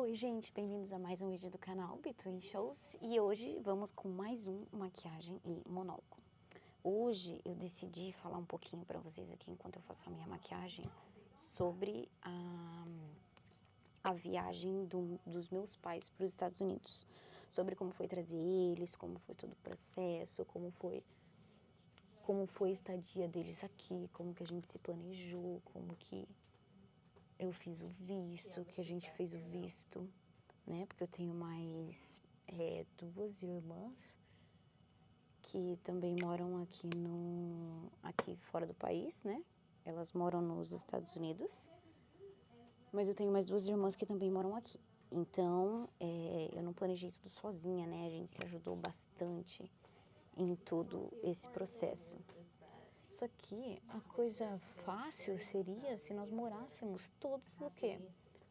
Oi gente, bem-vindos a mais um vídeo do canal Between Shows e hoje vamos com mais um maquiagem e monólogo. Hoje eu decidi falar um pouquinho para vocês aqui enquanto eu faço a minha maquiagem sobre a viagem dos meus pais para os Estados Unidos, sobre como foi trazer eles, como foi todo o processo, como foi a estadia deles aqui, como que a gente se planejou, como que eu fiz o visto, que a gente fez o visto, né? Porque eu tenho mais duas irmãs que também moram aqui fora do país, né? Elas moram nos Estados Unidos, mas eu tenho mais duas irmãs que também moram aqui. Então, eu não planejei tudo sozinha, né? A gente se ajudou bastante em todo esse processo. Só que a coisa fácil seria se nós morássemos todos o quê?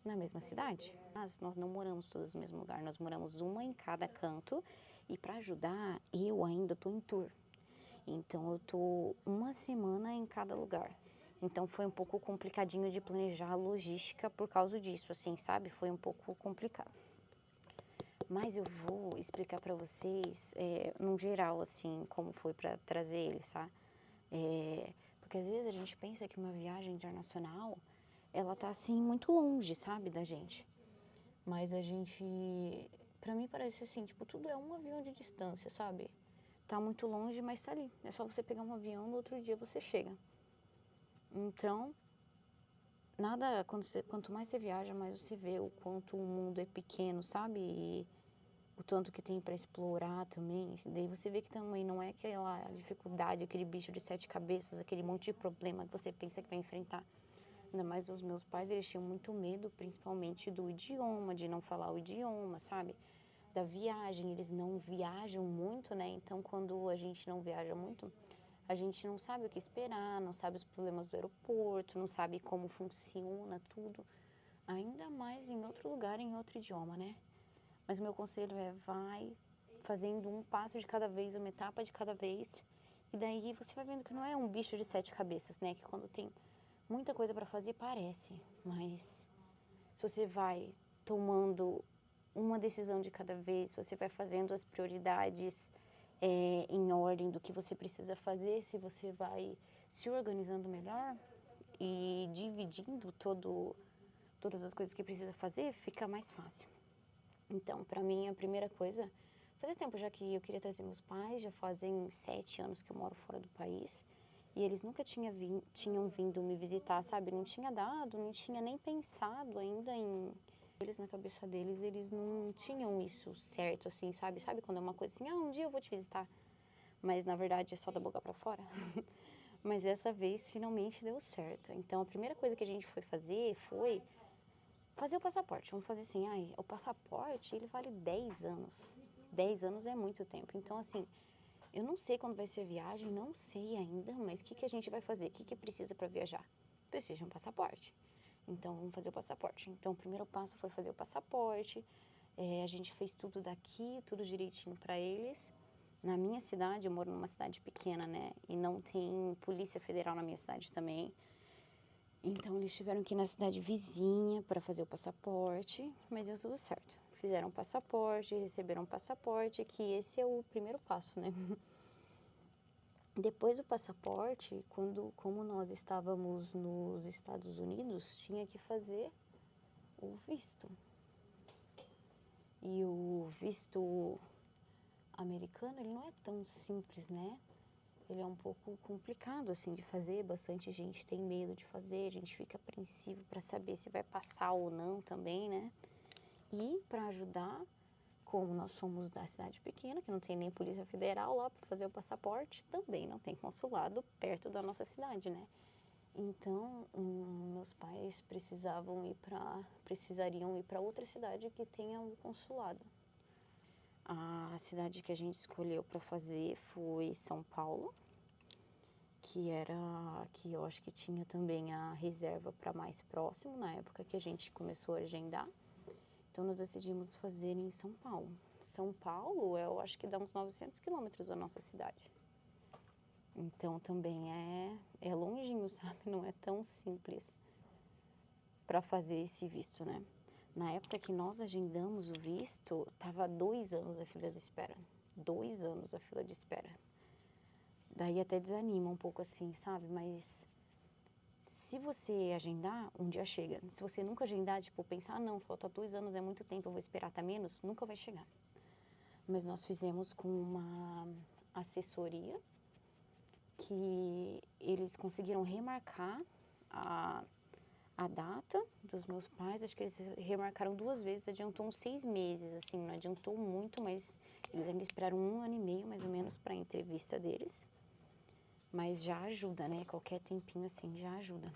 Na mesma cidade. Mas nós não moramos todas no mesmo lugar, nós moramos uma em cada canto e para ajudar eu ainda tô em tour. Então eu tô uma semana em cada lugar. Então foi um pouco complicadinho de planejar a logística por causa disso, assim, sabe? Foi um pouco complicado. Mas eu vou explicar para vocês, num geral, assim, como foi para trazer eles, tá? Porque às vezes a gente pensa que uma viagem internacional, ela tá assim muito longe, sabe, da gente. Mas a gente, pra mim parece assim, tipo, tudo é um avião de distância, sabe? Tá muito longe, mas tá ali. É só você pegar um avião, no outro dia você chega. Então, quanto mais você viaja, mais você vê o quanto o mundo é pequeno, sabe? E o tanto que tem para explorar também. Daí você vê que também não é aquela dificuldade, aquele bicho de sete cabeças, aquele monte de problema que você pensa que vai enfrentar. Ainda mais os meus pais, eles tinham muito medo, principalmente do idioma, de não falar o idioma, sabe? Da viagem, eles não viajam muito, né? Então, quando a gente não viaja muito, a gente não sabe o que esperar, não sabe os problemas do aeroporto, não sabe como funciona tudo. Ainda mais em outro lugar, em outro idioma, né? Mas o meu conselho vai fazendo um passo de cada vez, uma etapa de cada vez. E daí você vai vendo que não é um bicho de sete cabeças, né? Que quando tem muita coisa para fazer, parece. Mas se você vai tomando uma decisão de cada vez, se você vai fazendo as prioridades em ordem do que você precisa fazer, se você vai se organizando melhor e dividindo todas as coisas que precisa fazer, fica mais fácil. Então, para mim, a primeira coisa, fazia tempo já que eu queria trazer meus pais, já fazem 7 anos que eu moro fora do país, e eles nunca tinham vindo me visitar, sabe? Não tinha dado, não tinha nem pensado ainda em... Eles, na cabeça deles, eles não tinham isso certo, assim, sabe? Sabe quando é uma coisa assim, um dia eu vou te visitar, mas na verdade é só da boca para fora? Mas dessa vez, finalmente deu certo. Então, a primeira coisa que a gente foi fazer foi fazer o passaporte. Vamos fazer assim, o passaporte, ele vale 10 anos. 10 anos é muito tempo. Então, assim, eu não sei quando vai ser a viagem, não sei ainda, mas o que a gente vai fazer? O que precisa para viajar? Precisa de um passaporte. Então, vamos fazer o passaporte. Então, o primeiro passo foi fazer o passaporte. A gente fez tudo daqui, tudo direitinho para eles. Na minha cidade, eu moro numa cidade pequena, né? E não tem polícia federal na minha cidade também. Então, eles tiveram que ir na cidade vizinha para fazer o passaporte, mas deu tudo certo. Fizeram o passaporte, receberam o passaporte, que esse é o primeiro passo, né? Depois do passaporte, como nós estávamos nos Estados Unidos, tinha que fazer o visto. E o visto americano, ele não é tão simples, né? Ele é um pouco complicado, assim, de fazer, bastante gente tem medo de fazer, a gente fica apreensivo para saber se vai passar ou não também, né? E para ajudar, como nós somos da cidade pequena, que não tem nem polícia federal lá para fazer o passaporte, também não tem consulado perto da nossa cidade, né? Então, meus pais precisariam ir para outra cidade que tenha um consulado. A cidade que a gente escolheu para fazer foi São Paulo, que eu acho que tinha também a reserva para mais próximo, na época que a gente começou a agendar. Então, nós decidimos fazer em São Paulo. São Paulo, eu acho que dá uns 900 quilômetros da nossa cidade. Então, também é longinho, sabe? Não é tão simples para fazer esse visto, né? Na época que nós agendamos o visto, tava 2 anos a fila de espera. 2 anos a fila de espera. Daí até desanima um pouco assim, sabe? Mas se você agendar, um dia chega. Se você nunca agendar, tipo, pensar, não, falta 2 anos, é muito tempo, eu vou esperar até menos, nunca vai chegar. Mas nós fizemos com uma assessoria que eles conseguiram remarcar a data dos meus pais. Acho que eles remarcaram 2 vezes, adiantou uns 6 meses, assim, não adiantou muito, mas eles ainda esperaram 1 ano e meio, mais ou menos, para a entrevista deles. Mas já ajuda, né? Qualquer tempinho assim já ajuda.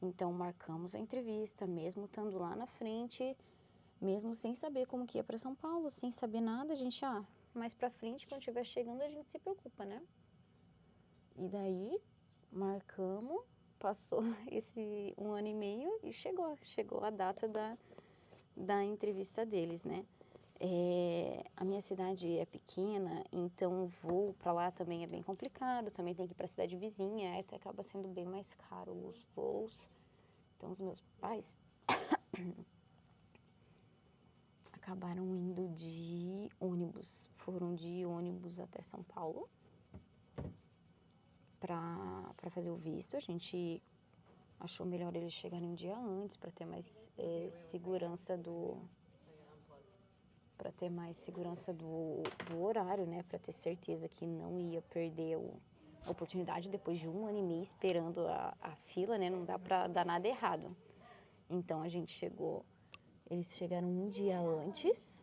Então, marcamos a entrevista, mesmo estando lá na frente, mesmo sem saber como que ia para São Paulo, sem saber nada, a gente, mais para frente, quando estiver chegando, a gente se preocupa, né? E daí, marcamos, passou esse 1 ano e meio e chegou a data da entrevista deles, né? A minha cidade é pequena, então o voo para lá também é bem complicado, também tem que ir para a cidade vizinha, até acaba sendo bem mais caro os voos. Então os meus pais acabaram indo de ônibus, foram de ônibus até São Paulo para fazer o visto. A gente achou melhor eles chegarem um dia antes para ter mais segurança do horário, né? Para ter certeza que não ia perder a oportunidade depois de 1 ano e meio esperando a fila, né? Não dá para dar nada errado. Então, eles chegaram um dia antes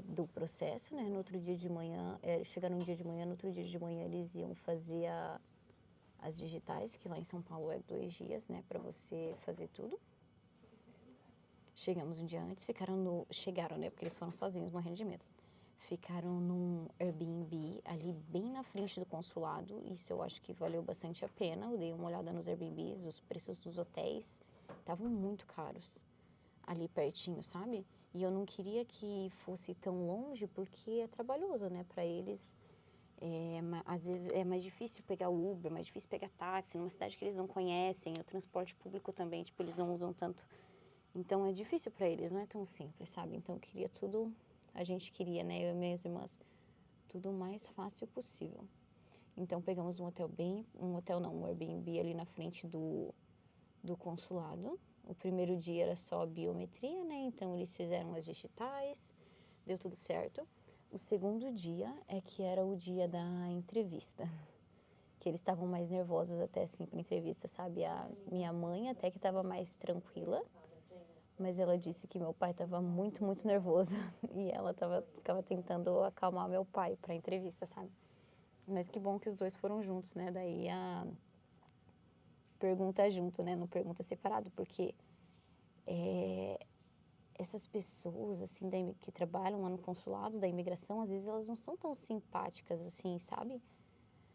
do processo, né? No outro dia de manhã, chegaram um dia de manhã, no outro dia de manhã eles iam fazer as digitais, que lá em São Paulo é 2 dias, né? Para você fazer tudo. Chegamos um dia antes, chegaram, né? Porque eles foram sozinhos, morrendo de medo. Ficaram num Airbnb ali bem na frente do consulado. Isso eu acho que valeu bastante a pena. Eu dei uma olhada nos Airbnbs, os preços dos hotéis estavam muito caros ali pertinho, sabe? E eu não queria que fosse tão longe porque é trabalhoso, né? Para eles, às vezes é mais difícil pegar o Uber, mais difícil pegar táxi numa cidade que eles não conhecem. O transporte público também, tipo, eles não usam tanto. Então, é difícil para eles, não é tão simples, sabe? Então, eu queria tudo, a gente queria, né, eu e minhas irmãs, tudo o mais fácil possível. Então, pegamos um Airbnb ali na frente do consulado. O primeiro dia era só biometria, né? Então, eles fizeram as digitais, deu tudo certo. O segundo dia é que era o dia da entrevista, que eles estavam mais nervosos até, assim, para entrevista, sabe? A minha mãe até que estava mais tranquila, mas ela disse que meu pai estava muito, muito nervoso e ela ficava tentando acalmar meu pai para a entrevista, sabe? Mas que bom que os dois foram juntos, né? Daí a pergunta junto, né? Não pergunta separado, porque essas pessoas, assim, que trabalham lá no consulado da imigração, às vezes elas não são tão simpáticas, assim, sabe?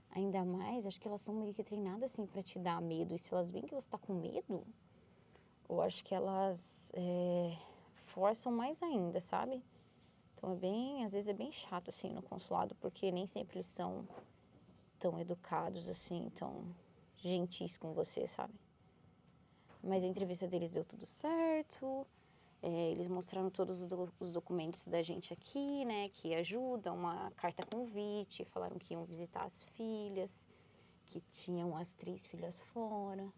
Ainda mais, acho que elas são meio que treinadas, assim, para te dar medo. E se elas veem que você tá com medo, eu acho que elas forçam mais ainda, sabe? Então às vezes é bem chato, assim, no consulado, porque nem sempre eles são tão educados, assim, tão gentis com você, sabe? Mas a entrevista deles deu tudo certo, eles mostraram todos os documentos da gente aqui, né, que ajudam, uma carta convite, falaram que iam visitar as filhas, que tinham as 3 filhas fora.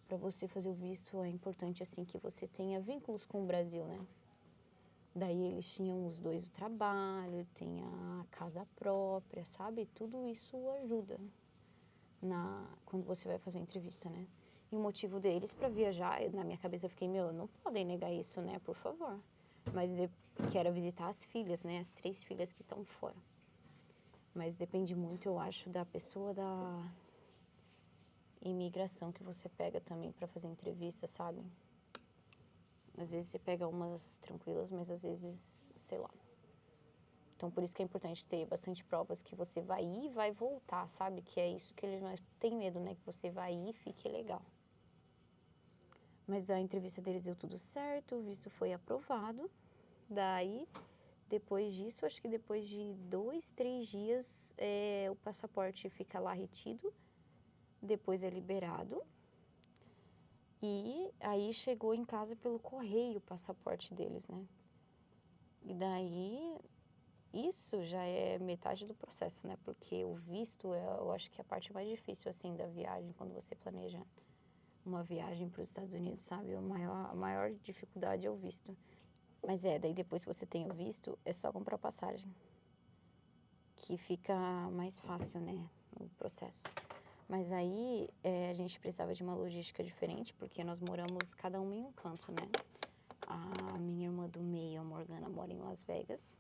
Para você fazer o visto é importante, assim, que você tenha vínculos com o Brasil, né? Daí eles tinham os 2 o trabalho, tem a casa própria, sabe? Tudo isso ajuda quando você vai fazer a entrevista, né? E o motivo deles para viajar, na minha cabeça eu fiquei, não podem negar isso, né? Por favor. Mas que era visitar as filhas, né? As 3 filhas que estão fora. Mas depende muito, eu acho, da pessoa da imigração que você pega também para fazer entrevista, sabe? Às vezes você pega umas tranquilas, mas às vezes, sei lá. Então, por isso que é importante ter bastante provas que você vai ir e vai voltar, sabe? Que é isso que eles mais têm medo, né? Que você vai ir e fique legal. Mas a entrevista deles deu tudo certo, o visto foi aprovado. Daí, depois disso, acho que depois de 2, 3 dias, o passaporte fica lá retido. Depois é liberado. E aí chegou em casa pelo correio o passaporte deles, né? E daí, isso já é metade do processo, né? Porque o visto, eu acho que é a parte mais difícil, assim, da viagem, quando você planeja uma viagem para os Estados Unidos, sabe? A maior dificuldade é o visto. Mas daí depois que você tem o visto, é só comprar passagem, que fica mais fácil, né? O processo. Mas aí a gente precisava de uma logística diferente, porque nós moramos cada um em um canto, né? A minha irmã do meio, a Morgana, mora em Las Vegas.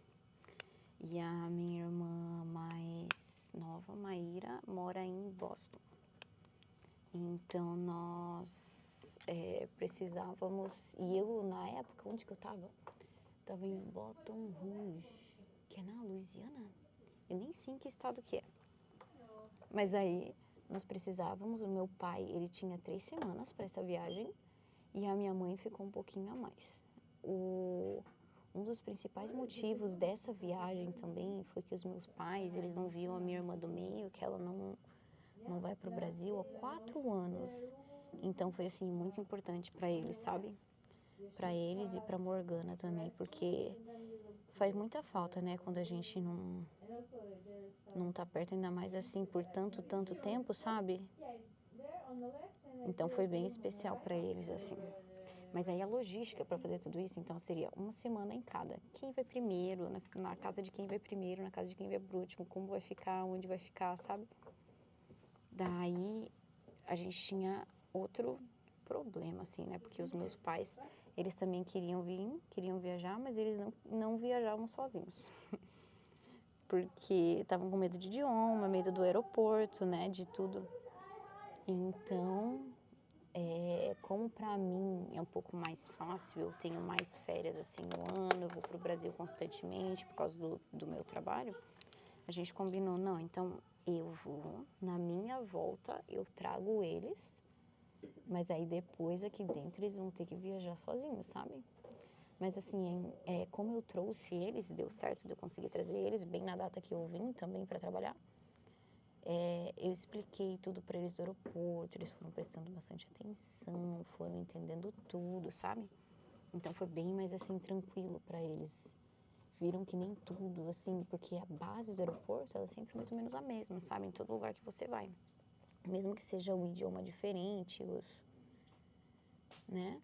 E a minha irmã mais nova, Maíra, mora em Boston. Então nós precisávamos. E eu, na época, onde que eu tava? Tava em Baton Rouge, que é na Louisiana. Eu nem sei em que estado que é. Mas aí nós precisávamos, o meu pai, ele tinha 3 semanas para essa viagem e a minha mãe ficou um pouquinho a mais. Um dos principais motivos dessa viagem também foi que os meus pais, eles não viam a minha irmã do meio, que ela não vai para o Brasil há 4 anos. Então foi assim muito importante para eles, sabe? Para eles e para Morgana também, porque faz muita falta, né, quando a gente não tá perto, ainda mais assim por tanto tempo, sabe? Então foi bem especial para eles assim. Mas aí a logística para fazer tudo isso, então seria uma semana em cada. Quem vai primeiro, na casa de quem vai primeiro, na casa de quem vai por último, como vai ficar, onde vai ficar, sabe? Daí a gente tinha outro problema, assim, né? Porque os meus pais, eles também queriam viajar, mas eles não viajavam sozinhos. Porque estavam com medo de idioma, medo do aeroporto, né? De tudo. Então, como pra mim é um pouco mais fácil, eu tenho mais férias assim no ano, eu vou pro Brasil constantemente por causa do meu trabalho, a gente combinou, não, então eu vou, na minha volta eu trago eles, mas aí depois aqui dentro eles vão ter que viajar sozinhos, sabe? Mas assim, como eu trouxe eles, deu certo de eu conseguir trazer eles bem na data que eu vim também para trabalhar. Eu expliquei tudo para eles do aeroporto, eles foram prestando bastante atenção, foram entendendo tudo, sabe? Então foi bem mais assim tranquilo para eles. Viram que nem tudo, assim, porque a base do aeroporto ela é sempre mais ou menos a mesma, sabe? Em todo lugar que você vai. Mesmo que seja o idioma diferente, né?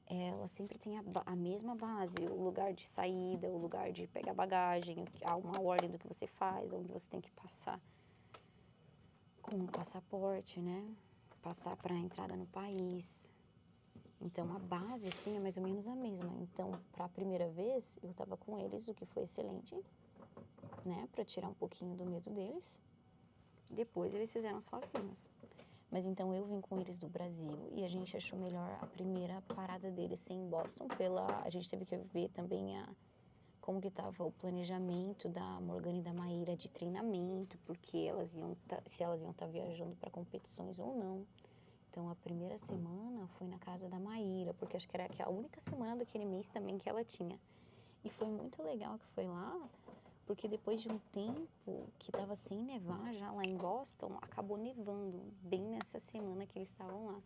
Ela sempre tem a mesma base, o lugar de saída, o lugar de pegar bagagem, há uma ordem do que você faz, onde você tem que passar com o passaporte, né? Passar para a entrada no país. Então, a base, assim, é mais ou menos a mesma. Então, para a primeira vez, eu estava com eles, o que foi excelente, né? Para tirar um pouquinho do medo deles. Depois, eles fizeram sozinhos. Mas então, eu vim com eles do Brasil e a gente achou melhor a primeira parada deles ser em Boston. A gente teve que ver também como que estava o planejamento da Morgana e da Maíra de treinamento, porque se elas iam estar viajando para competições ou não. Então, a primeira semana foi na casa da Maíra, porque acho que era a única semana daquele mês também que ela tinha. E foi muito legal que foi lá, porque depois de um tempo que estava sem nevar já lá em Boston, acabou nevando bem nessa semana que eles estavam lá.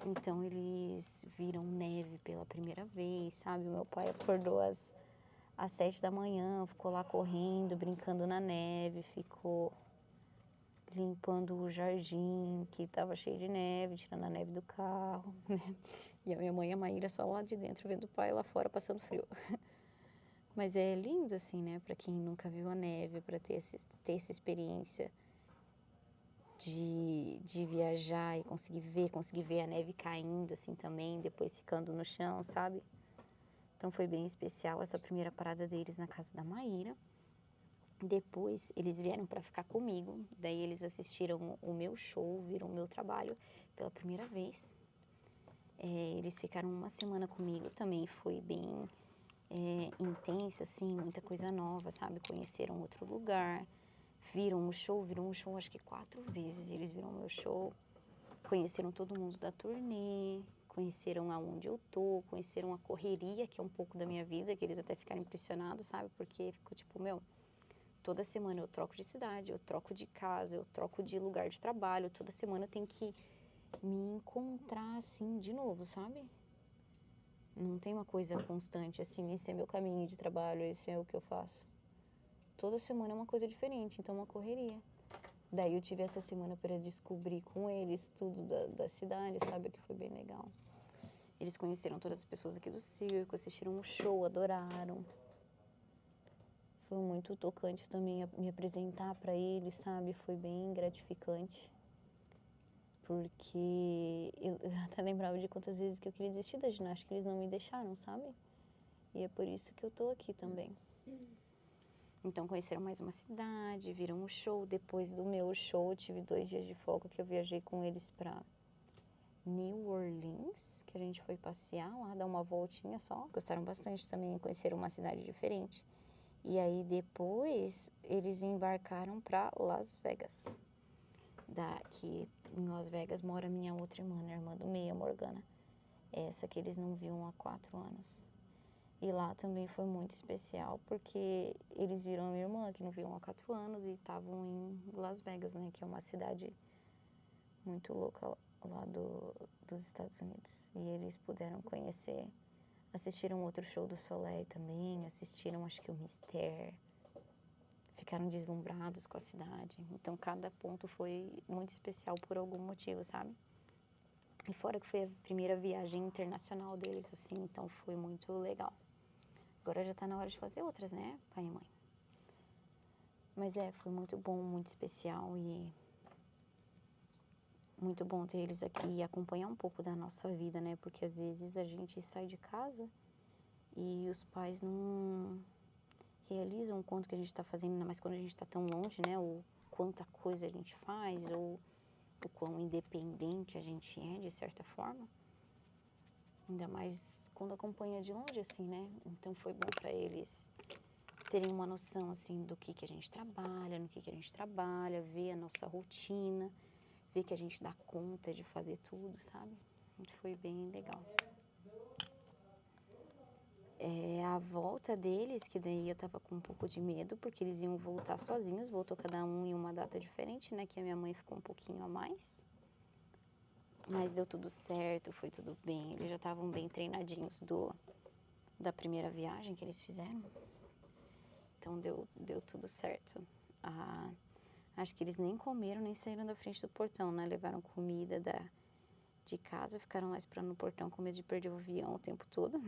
Então, eles viram neve pela primeira vez, sabe? O meu pai acordou às 7 da manhã, ficou lá correndo, brincando na neve, ficou limpando o jardim que estava cheio de neve, tirando a neve do carro, né? E a minha mãe e a Maíra só lá de dentro, vendo o pai lá fora passando frio. Mas é lindo, assim, né? Para quem nunca viu a neve, para ter essa experiência de viajar e conseguir ver a neve caindo, assim, também, depois ficando no chão, sabe? Então foi bem especial essa primeira parada deles na casa da Maíra. Depois eles vieram para ficar comigo, daí eles assistiram o meu show, viram o meu trabalho pela primeira vez. Eles ficaram uma semana comigo também, foi bem intensa, assim, muita coisa nova, sabe? Conheceram outro lugar, viram o show acho que 4 vezes eles viram o meu show, conheceram todo mundo da turnê, conheceram aonde eu tô, conheceram a correria, que é um pouco da minha vida, que eles até ficaram impressionados, sabe? Porque ficou tipo, toda semana eu troco de cidade, eu troco de casa, eu troco de lugar de trabalho, toda semana eu tenho que me encontrar assim de novo, sabe? Não tem uma coisa constante assim, esse é meu caminho de trabalho, esse é o que eu faço. Toda semana é uma coisa diferente, então é uma correria. Daí eu tive essa semana para descobrir com eles tudo da cidade, sabe? Que foi bem legal. Eles conheceram todas as pessoas aqui do circo, assistiram um show, adoraram. Foi muito tocante também me apresentar para eles, sabe? Foi bem gratificante. Porque eu até lembrava de quantas vezes que eu queria desistir da ginástica, eles não me deixaram, sabe? E é por isso que eu tô aqui também. Então conheceram mais uma cidade, viram um show. Depois do meu show, eu tive 2 dias de folga que eu viajei com eles pra New Orleans, que a gente foi passear lá, dar uma voltinha só. Gostaram bastante também, conheceram uma cidade diferente. E aí depois eles embarcaram pra Las Vegas. Que em Las Vegas mora minha outra irmã, a irmã do meio, a Morgana. Essa que eles não viam há 4 anos. E lá também foi muito especial, porque eles viram a minha irmã, que não viam há 4 anos, e estavam em Las Vegas, né? Que é uma cidade muito louca lá dos Estados Unidos. E eles puderam conhecer, assistiram outro show do Soleil também, assistiram acho que o Mister, ficaram deslumbrados com a cidade. Então cada ponto foi muito especial por algum motivo, sabe? E fora que foi a primeira viagem internacional deles, assim, então foi muito legal. Agora já tá na hora de fazer outras, né, pai e mãe? Mas foi muito bom, muito especial e muito bom ter eles aqui e acompanhar um pouco da nossa vida, né? Porque às vezes a gente sai de casa e os pais não realizam o quanto que a gente tá fazendo, ainda mais quando a gente tá tão longe, né? Ou quanta coisa a gente faz, ou o quão independente a gente é, de certa forma. Ainda mais quando acompanha de longe, assim, né? Então foi bom para eles terem uma noção, assim, do que a gente trabalha, no que a gente trabalha, ver a nossa rotina, ver que a gente dá conta de fazer tudo, sabe? Foi bem legal. A volta deles, que daí eu tava com um pouco de medo, porque eles iam voltar sozinhos, voltou cada um em uma data diferente, né? Que a minha mãe ficou um pouquinho a mais. Mas deu tudo certo, foi tudo bem. Eles já estavam bem treinadinhos da primeira viagem que eles fizeram. Então deu tudo certo. Acho que eles nem comeram, nem saíram da frente do portão, né? Levaram comida de casa, ficaram lá esperando no portão com medo de perder o avião o tempo todo.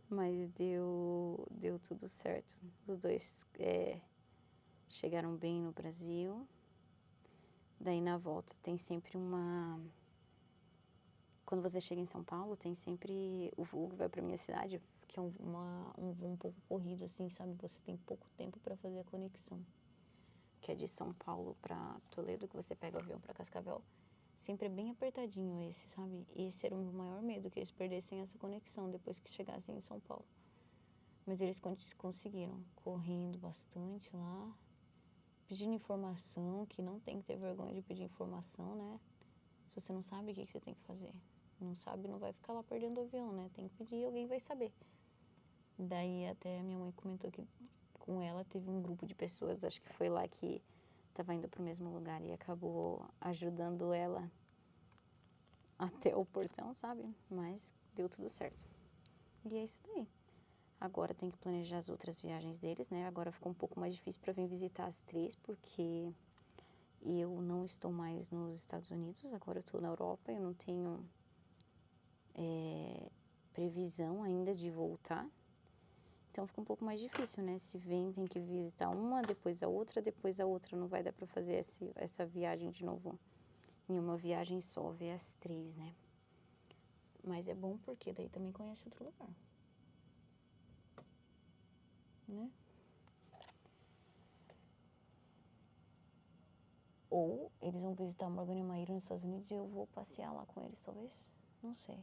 Mas deu tudo certo. Os dois chegaram bem no Brasil. Daí na volta tem sempre quando você chega em São Paulo, tem sempre o voo que vai pra minha cidade, que é um voo um pouco corrido, assim, sabe? Você tem pouco tempo para fazer a conexão. Que é de São Paulo para Toledo, que você pega o avião para Cascavel. Sempre é bem apertadinho esse, sabe? Esse era o meu maior medo, que eles perdessem essa conexão depois que chegassem em São Paulo. Mas eles conseguiram, correndo bastante lá, pedindo informação, que não tem que ter vergonha de pedir informação, né? Se você não sabe, o que você tem que fazer? Não sabe, não vai ficar lá perdendo o avião, né? Tem que pedir e alguém vai saber. Daí até a minha mãe comentou que com ela teve um grupo de pessoas, acho que foi lá que estava indo para o mesmo lugar e acabou ajudando ela até o portão, sabe? Mas deu tudo certo. E é isso daí. Agora tem que planejar as outras viagens deles, né? Agora ficou um pouco mais difícil para vir visitar as 3, porque eu não estou mais nos Estados Unidos, agora eu estou na Europa, eu não tenho previsão ainda de voltar. Então fica um pouco mais difícil, né? Se vem, tem que visitar uma, depois a outra, depois a outra. Não vai dar para fazer essa viagem de novo em uma viagem só, ver as 3, né? Mas é bom porque daí também conhece outro lugar, né? Ou eles vão visitar Morgan e Maíra nos Estados Unidos e eu vou passear lá com eles, talvez. Não sei.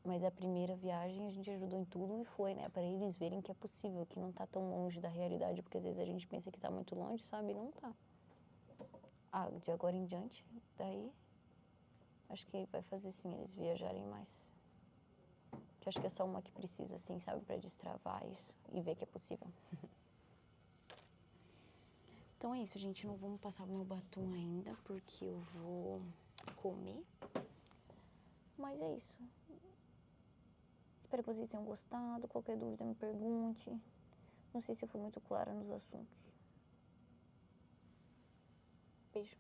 Mas a primeira viagem a gente ajudou em tudo e foi, né? Para eles verem que é possível, que não tá tão longe da realidade, porque às vezes a gente pensa que tá muito longe, sabe? E não tá. De agora em diante, daí acho que vai fazer sim eles viajarem mais. Que acho que é só uma que precisa, assim, sabe? Pra destravar isso e ver que é possível. Então é isso, gente. Não vamos passar meu batom ainda, porque eu vou comer. Mas é isso. Espero que vocês tenham gostado. Qualquer dúvida, me pergunte. Não sei se eu fui muito clara nos assuntos. Beijo.